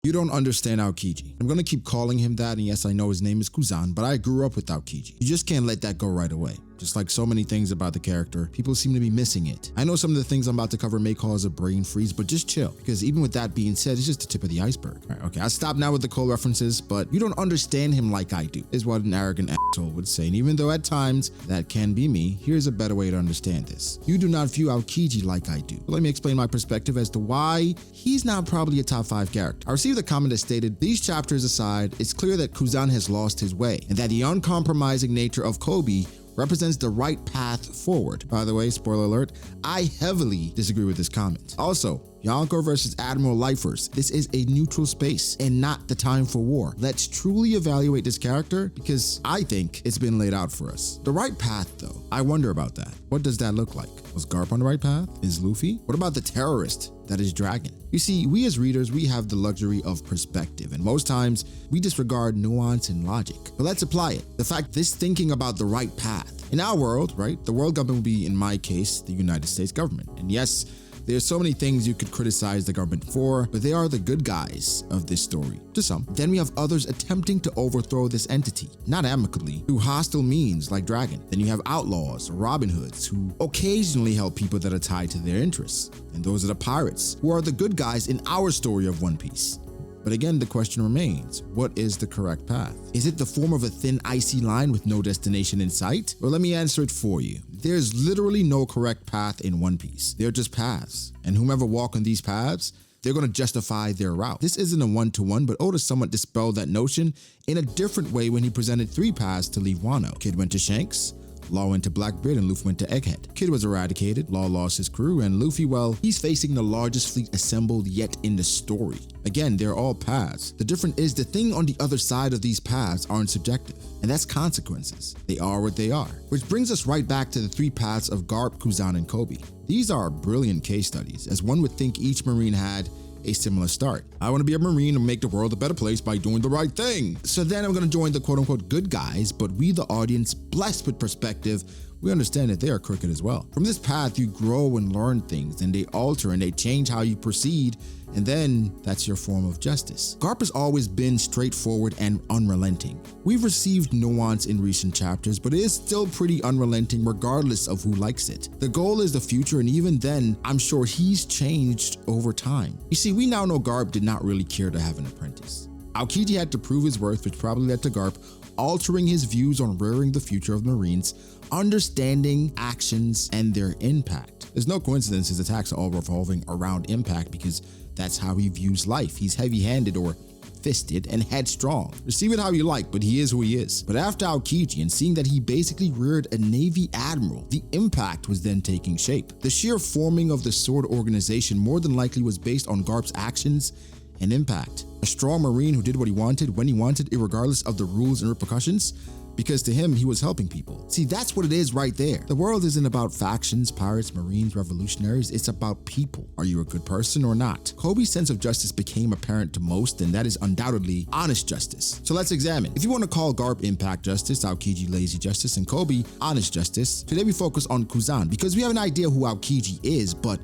You don't understand Aokiji. I'm gonna keep calling him that, and yes, I know his name is Kuzan, but I grew up with Aokiji. You just can't let that go right away. Just like so many things about the character, people seem to be missing it. I know some of the things I'm about to cover may cause a brain freeze, but just chill, because even with that being said, it's just the tip of the iceberg. All right, okay, I'll stop now with the Cole references, but you don't understand him like I do, is what an arrogant asshole would say. And even though at times that can be me, here's a better way to understand this. You do not view Aokiji like I do. But let me explain my perspective as to why he's not probably a top 5 character. I received a comment that stated, these chapters aside, it's clear that Kuzan has lost his way, and that the uncompromising nature of Koby represents the right path forward. By the way, spoiler alert, I heavily disagree with this comment. Also, Yonko versus Admiral Lifers. This is a neutral space and not the time for war. Let's truly evaluate this character because I think it's been laid out for us. The right path though, I wonder about that. What does that look like? Was Garp on the right path? Is Luffy? What about the terrorist that is Dragon? You see, we as readers, we have the luxury of perspective, and most times we disregard nuance and logic. But let's apply it. The fact this thinking about the right path. In our world, right, the world government would be, in my case, the United States government. And yes, there's so many things you could criticize the government for, but they are the good guys of this story, to some. Then we have others attempting to overthrow this entity, not amicably, through hostile means like Dragon. Then you have outlaws, Robin Hoods, who occasionally help people that are tied to their interests. And those are the pirates, who are the good guys in our story of One Piece. But again, the question remains, what is the correct path? Is it the form of a thin, icy line with no destination in sight? Or let me answer it for you. There's literally no correct path in One Piece. They're just paths. And whomever walk on these paths, they're going to justify their route. This isn't a one-to-one, but Oda somewhat dispelled that notion in a different way when he presented 3 paths to leave Wano. Kid went to Shanks, Law went to Blackbeard, and Luffy went to Egghead. Kid was eradicated, Law lost his crew, and Luffy, well, he's facing the largest fleet assembled yet in the story. Again, they're all paths. The difference is the thing on the other side of these paths aren't subjective, and that's consequences. They are what they are. Which brings us right back to the 3 paths of Garp, Kuzan, and Koby. These are brilliant case studies, as one would think each Marine had a similar start. I want to be a Marine and make the world a better place by doing the right thing. So then I'm going to join the quote-unquote good guys, but we the audience, blessed with perspective, we understand that they are crooked as well. From this path, you grow and learn things, and they alter and they change how you proceed, and then that's your form of justice. Garp has always been straightforward and unrelenting. We've received nuance in recent chapters, but it is still pretty unrelenting regardless of who likes it. The goal is the future, and even then, I'm sure he's changed over time. You see, we now know Garp did not really care to have an apprentice. Aokiji had to prove his worth, which probably led to Garp altering his views on rearing the future of Marines, understanding actions and their impact. There's no coincidence his attacks are all revolving around impact because that's how he views life. He's heavy-handed or fisted and headstrong. Receive it how you like, but he is who he is. But after Aokiji and seeing that he basically reared a Navy admiral, the impact was then taking shape. The sheer forming of the sword organization more than likely was based on Garp's actions and impact. A strong Marine who did what he wanted, when he wanted, irregardless of the rules and repercussions, because to him, he was helping people. See, that's what it is right there. The world isn't about factions, pirates, Marines, revolutionaries. It's about people. Are you a good person or not? Koby's sense of justice became apparent to most, and that is undoubtedly honest justice. So let's examine. If you want to call Garp impact justice, Aokiji lazy justice, and Koby honest justice, today we focus on Kuzan because we have an idea who Aokiji is, but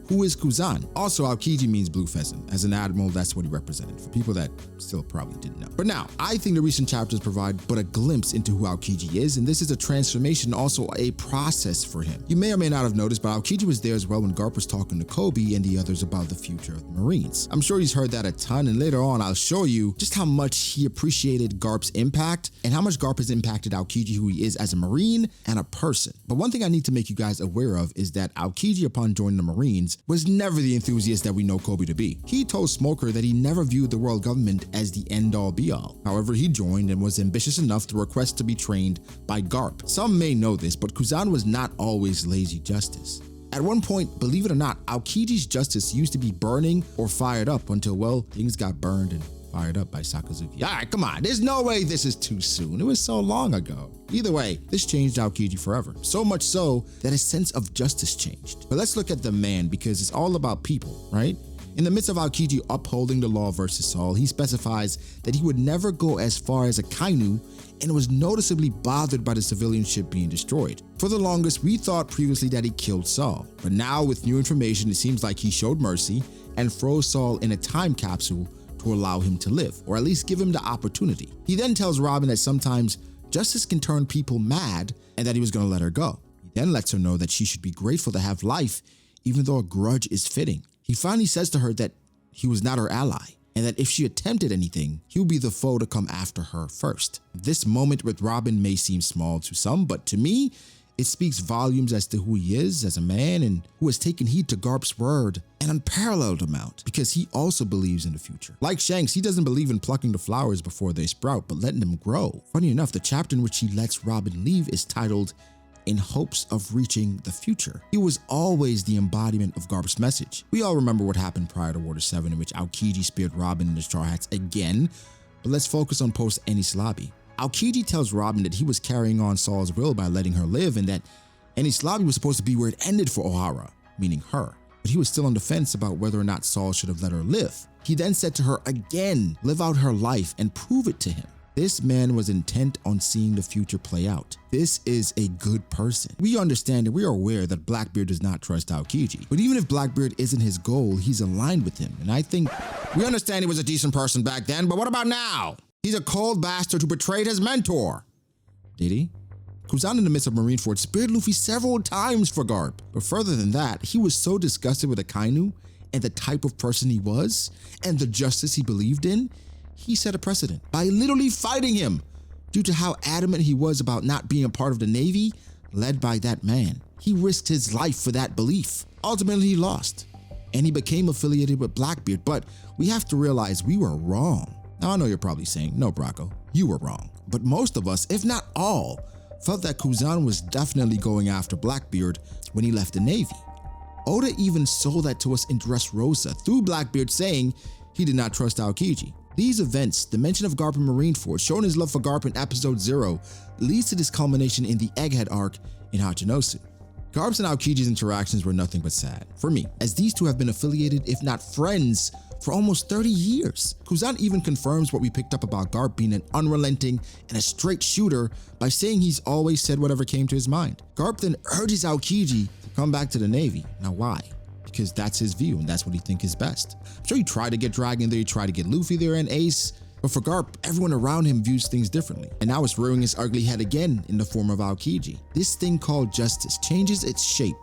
who is Kuzan? Also, Aokiji means blue pheasant. As an admiral, that's what he represented, for people that still probably didn't know. But now, I think the recent chapters provide but a glimpse into who Aokiji is, and this is a transformation, also a process for him. You may or may not have noticed, but Aokiji was there as well when Garp was talking to Koby and the others about the future of the Marines. I'm sure he's heard that a ton, and later on, I'll show you just how much he appreciated Garp's impact and how much Garp has impacted Aokiji, who he is as a Marine and a person. But one thing I need to make you guys aware of is that Aokiji, upon joining the Marines, was never the enthusiast that we know Koby to be. He told Smoker that he never viewed the world government as the end-all be-all. However, he joined and was ambitious enough to request to be trained by Garp. Some may know this, but Kuzan was not always lazy justice. At one point, believe it or not, Aokiji's justice used to be burning or fired up until, well, things got burned and fired up by Sakazuki. All right, come on, there's no way this is too soon. It was so long ago. Either way, this changed Aokiji forever. So much so that his sense of justice changed. But let's look at the man because it's all about people, right? In the midst of Aokiji upholding the law versus Saul, he specifies that he would never go as far as Akainu and was noticeably bothered by the civilian ship being destroyed. For the longest, we thought previously that he killed Saul, but now with new information, it seems like he showed mercy and froze Saul in a time capsule to allow him to live, or at least give him the opportunity. He then tells Robin that sometimes justice can turn people mad and that he was going to let her go. He then lets her know that she should be grateful to have life, even though a grudge is fitting. He finally says to her that he was not her ally, and that if she attempted anything, he would be the foe to come after her first. This moment with Robin may seem small to some, but to me, it speaks volumes as to who he is as a man and who has taken heed to Garp's word an unparalleled amount, because he also believes in the future. Like Shanks, he doesn't believe in plucking the flowers before they sprout, but letting them grow. Funny enough, the chapter in which he lets Robin leave is titled In Hopes of Reaching the Future. He was always the embodiment of Garp's message. We all remember what happened prior to Water 7, in which Aokiji speared Robin and the Straw Hats again, but let's focus on post Enies Lobby. Aokiji tells Robin that he was carrying on Saul's will by letting her live, and that Enies Lobby was supposed to be where it ended for Ohara, meaning her. But he was still on the fence about whether or not Saul should have let her live. He then said to her again, live out her life and prove it to him. This man was intent on seeing the future play out. This is a good person. We understand and we are aware that Blackbeard does not trust Aokiji. But even if Blackbeard isn't his goal, he's aligned with him. And I think we understand he was a decent person back then, but what about now? He's a cold bastard who betrayed his mentor. Did he? Kuzan in the midst of Marineford spared Luffy several times for Garp. But further than that, he was so disgusted with Akainu and the type of person he was and the justice he believed in, he set a precedent by literally fighting him due to how adamant he was about not being a part of the Navy led by that man. He risked his life for that belief. Ultimately, he lost and he became affiliated with Blackbeard, but we have to realize we were wrong. Now, I know you're probably saying, no, Bracco, you were wrong. But most of us, if not all, felt that Kuzan was definitely going after Blackbeard when he left the Navy. Oda even sold that to us in Dressrosa through Blackbeard saying he did not trust Aokiji. These events, the mention of Garp in Marineford, showing his love for Garp in episode 0, leads to this culmination in the Egghead arc in Hachinosu. Garp's and Aokiji's interactions were nothing but sad, for me, as these two have been affiliated, if not friends, for almost 30 years. Kuzan even confirms what we picked up about Garp being an unrelenting and a straight shooter by saying he's always said whatever came to his mind. Garp then urges Aokiji to come back to the Navy. Now why? Because that's his view and that's what he thinks is best. I'm sure he tried to get Dragon there, he tried to get Luffy there and Ace, but for Garp, everyone around him views things differently. And now it's rearing its ugly head again in the form of Aokiji. This thing called justice changes its shape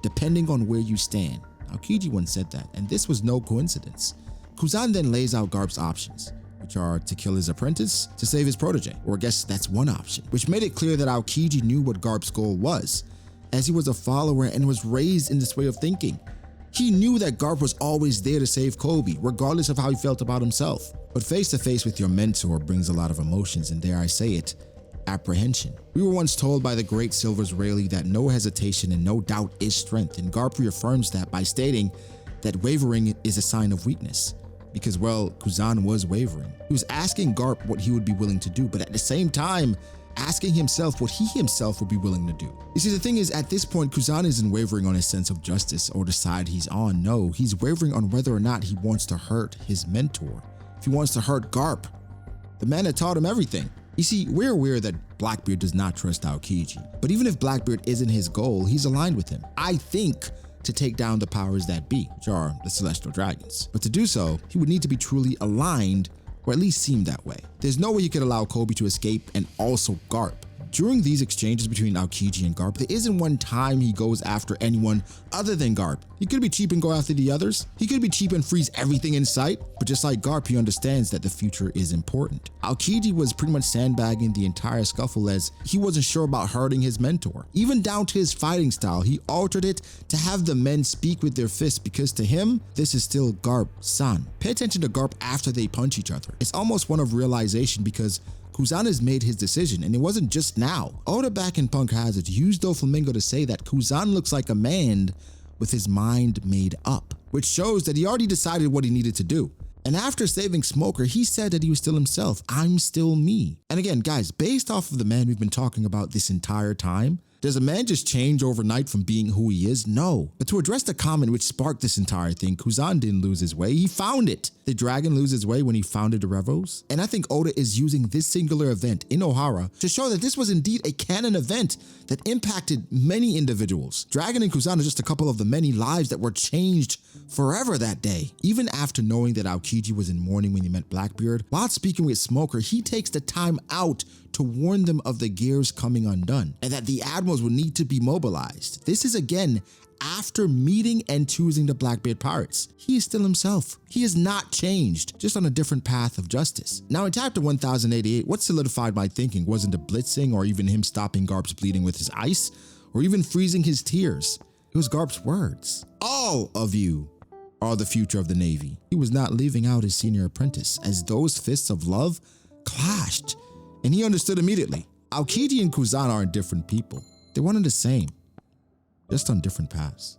depending on where you stand. Aokiji once said that, and this was no coincidence. Kuzan then lays out Garp's options, which are to kill his apprentice, to save his protege, or I guess that's one option, which made it clear that Aokiji knew what Garp's goal was, as he was a follower and was raised in this way of thinking. He knew that Garp was always there to save Kobe, regardless of how he felt about himself. But face to face with your mentor brings a lot of emotions, and dare I say it, apprehension. We were once told by the great Silvers Rayleigh that no hesitation and no doubt is strength, and Garp reaffirms that by stating that wavering is a sign of weakness. Because, well, Kuzan was wavering. He was asking Garp what he would be willing to do, but at the same time, asking himself what he himself would be willing to do. You see, the thing is, at this point, Kuzan isn't wavering on his sense of justice or the side he's on. No, he's wavering on whether or not he wants to hurt his mentor. If he wants to hurt Garp, the man that taught him everything. You see, we're aware that Blackbeard does not trust Aokiji, but even if Blackbeard isn't his goal, he's aligned with him. I think to take down the powers that be, which are the Celestial Dragons. But to do so, he would need to be truly aligned, or at least seem that way. There's no way you could allow Kobe to escape and also Garp. During these exchanges between Aokiji and Garp, there isn't one time he goes after anyone other than Garp. He could be cheap and go after the others. He could be cheap and freeze everything in sight. But just like Garp, he understands that the future is important. Aokiji was pretty much sandbagging the entire scuffle as he wasn't sure about hurting his mentor. Even down to his fighting style, he altered it to have the men speak with their fists because to him, this is still Garp-san. Pay attention to Garp after they punch each other. It's almost one of realization because Kuzan has made his decision, and it wasn't just now. Oda back in Punk Hazard used Doflamingo to say that Kuzan looks like a man with his mind made up, which shows that he already decided what he needed to do. And after saving Smoker, he said that he was still himself. I'm still me. And again, guys, based off of the man we've been talking about this entire time, Does a man just change overnight from being who he is? No. But to address the comment which sparked this entire thing, Kuzan didn't lose his way, he found it. Did Dragon lose his way when he founded the Revos? And I think Oda is using this singular event in Ohara to show that this was indeed a canon event that impacted many individuals. Dragon and Kuzan are just a couple of the many lives that were changed forever that day. Even after knowing that Aokiji was in mourning when he met Blackbeard, while speaking with Smoker, he takes the time out to warn them of the gears coming undone and that the admirals would need to be mobilized. This is again after meeting and choosing the Blackbeard pirates. He is still himself. He is not changed, just on a different path of justice. Now in chapter 1088, what solidified my thinking wasn't the blitzing or even him stopping Garp's bleeding with his ice or even freezing his tears. It was Garp's words. All of you are the future of the Navy. He was not leaving out his senior apprentice, as those fists of love clashed, and he understood immediately. Aokiji and Kuzan aren't different people. They're one and the same, just on different paths.